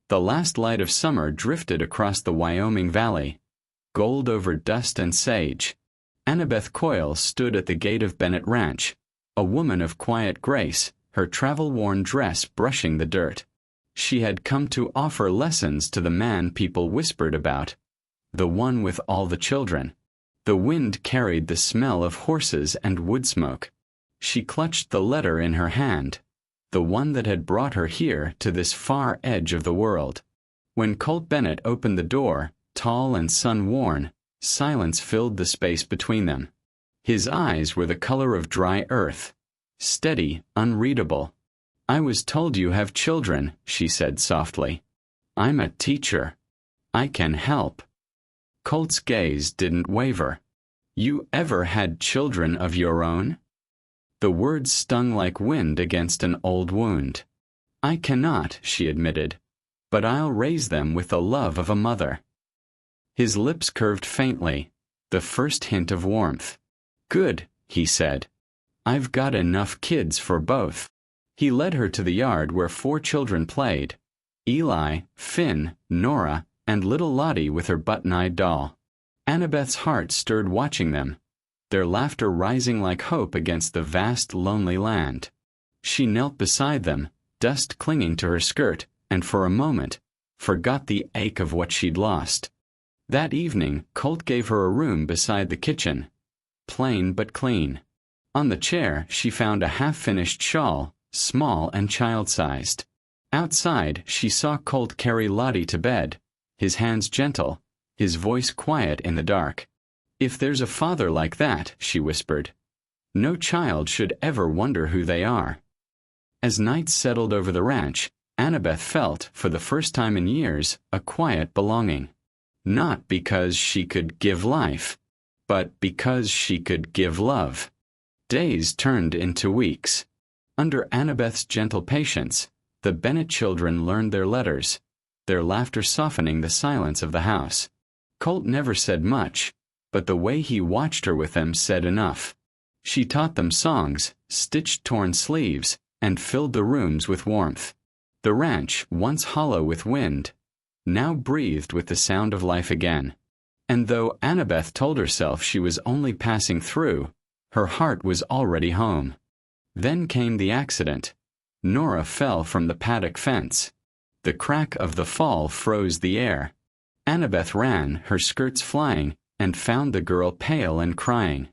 The last light of summer drifted across the Wyoming valley, gold over dust and sage. Annabeth Coyle stood at the gate of Bennett Ranch, a woman of quiet grace, her travel-worn dress brushing the dirt. She had come to offer lessons to the man people whispered about, the one with all the children. The wind carried the smell of horses and wood smoke. She clutched the letter in her hand, the one that had brought her here to this far edge of the world. When Colt Bennett opened the door, tall and sun-worn, silence filled the space between them. His eyes were the color of dry earth, steady, unreadable. "I was told you have children," she said softly. "I'm a teacher. I can help." Colt's gaze didn't waver. "You ever had children of your own?" The words stung like wind against an old wound. "I cannot," she admitted, "but I'll raise them with the love of a mother." His lips curved faintly, the first hint of warmth. "Good," he said. "I've got enough kids for both." He led her to the yard where 4 children played: Eli, Finn, Nora, and little Lottie with her button-eyed doll. Annabeth's heart stirred watching them, their laughter rising like hope against the vast, lonely land. She knelt beside them, dust clinging to her skirt, and for a moment, forgot the ache of what she'd lost. That evening, Colt gave her a room beside the kitchen, plain but clean. On the chair, she found a half-finished shawl, small and child-sized. Outside, she saw Colt carry Lottie to bed, his hands gentle, his voice quiet in the dark. "If there's a father like that," she whispered, "no child should ever wonder who they are." As night settled over the ranch, Annabeth felt, for the first time in years, a quiet belonging. Not because she could give life, but because she could give love. Days turned into weeks. Under Annabeth's gentle patience, the Bennett children learned their letters, their laughter softening the silence of the house. Colt never said much, but the way he watched her with them said enough. She taught them songs, stitched torn sleeves, and filled the rooms with warmth. The ranch, once hollow with wind, now breathed with the sound of life again. And though Annabeth told herself she was only passing through, her heart was already home. Then came the accident. Nora fell from the paddock fence. The crack of the fall froze the air. Annabeth ran, her skirts flying, and found the girl pale and crying.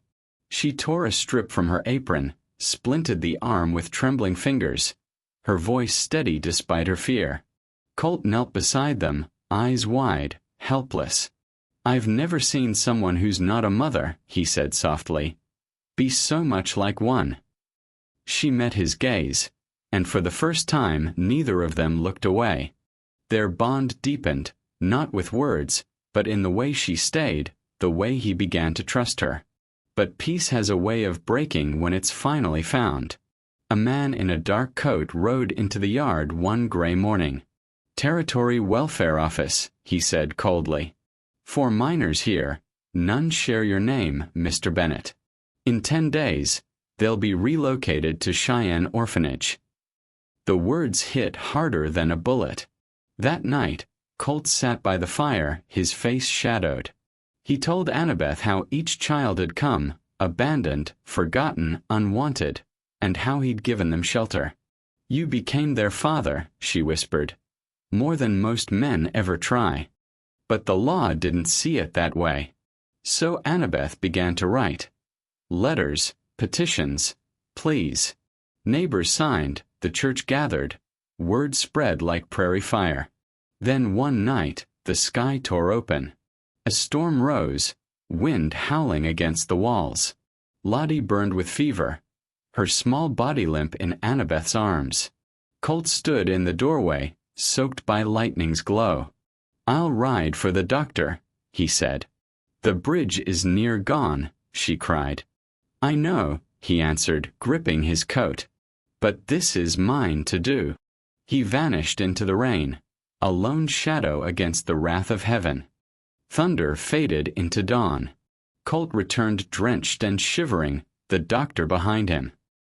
She tore a strip from her apron, splinted the arm with trembling fingers, her voice steady despite her fear. Colt knelt beside them, eyes wide, helpless. "I've never seen someone who's not a mother," he said softly, "be so much like one." She met his gaze, and for the first time neither of them looked away. Their bond deepened, not with words, but in the way she stayed, the way he began to trust her. But peace has a way of breaking when it's finally found. A man in a dark coat rode into the yard one gray morning. "Territory Welfare Office," he said coldly. "4 minors here. None share your name, Mr. Bennett. In 10 days, they'll be relocated to Cheyenne Orphanage." The words hit harder than a bullet. That night, Colt sat by the fire, his face shadowed. He told Annabeth how each child had come, abandoned, forgotten, unwanted, and how he'd given them shelter. "You became their father," she whispered, "more than most men ever try." But the law didn't see it that way. So Annabeth began to write. Letters, petitions, pleas. Neighbors signed, the church gathered. Word spread like prairie fire. Then one night, the sky tore open. A storm rose, wind howling against the walls. Lottie burned with fever, her small body limp in Annabeth's arms. Colt stood in the doorway, soaked by lightning's glow. "I'll ride for the doctor," he said. "The bridge is near gone," she cried. "I know," he answered, gripping his coat. "But this is mine to do." He vanished into the rain, a lone shadow against the wrath of heaven. Thunder faded into dawn. Colt returned drenched and shivering, the doctor behind him.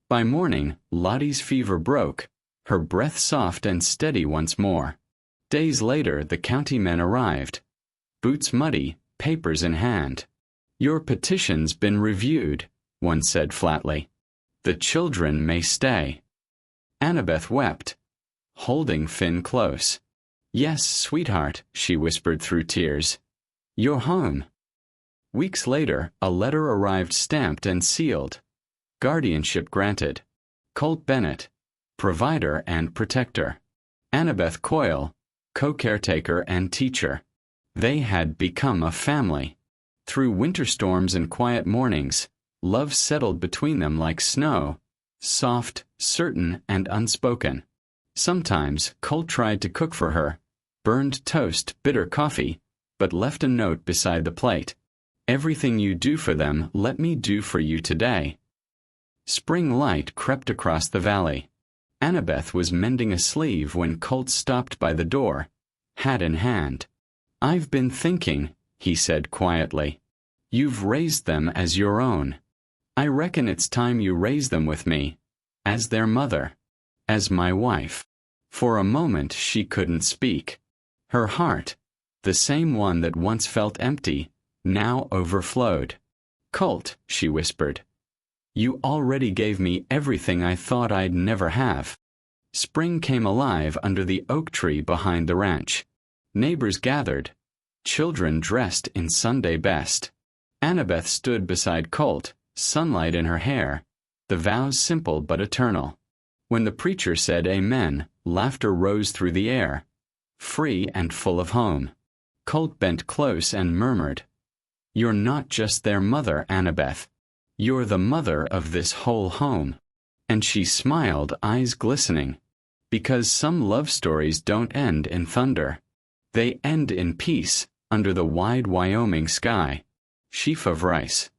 By morning, Lottie's fever broke, her breath soft and steady once more. Days later, the county men arrived, boots muddy, papers in hand. "Your petition's been reviewed," one said flatly. "The children may stay." Annabeth wept, holding Finn close. "Yes, sweetheart," she whispered through tears. "You're home." Weeks later, a letter arrived stamped and sealed. Guardianship granted. Colt Bennett, provider and protector. Annabeth Coyle, co-caretaker and teacher. They had become a family. Through winter storms and quiet mornings, love settled between them like snow, soft, certain, and unspoken. Sometimes Colt tried to cook for her, burned toast, bitter coffee, but left a note beside the plate. "Everything you do for them, let me do for you today." Spring light crept across the valley. Annabeth was mending a sleeve when Colt stopped by the door, hat in hand. "I've been thinking," he said quietly. "You've raised them as your own. I reckon it's time you raise them with me, as their mother, as my wife." For a moment she couldn't speak. Her heart, the same one that once felt empty, now overflowed. "Colt," she whispered, "you already gave me everything I thought I'd never have." Spring came alive under the oak tree behind the ranch. Neighbors gathered, children dressed in Sunday best. Annabeth stood beside Colt, sunlight in her hair, the vows simple but eternal. When the preacher said amen, laughter rose through the air, free and full of home. Colt bent close and murmured, "You're not just their mother, Annabeth. You're the mother of this whole home." And she smiled, eyes glistening, because some love stories don't end in thunder. They end in peace under the wide Wyoming sky. Sheaf of rice.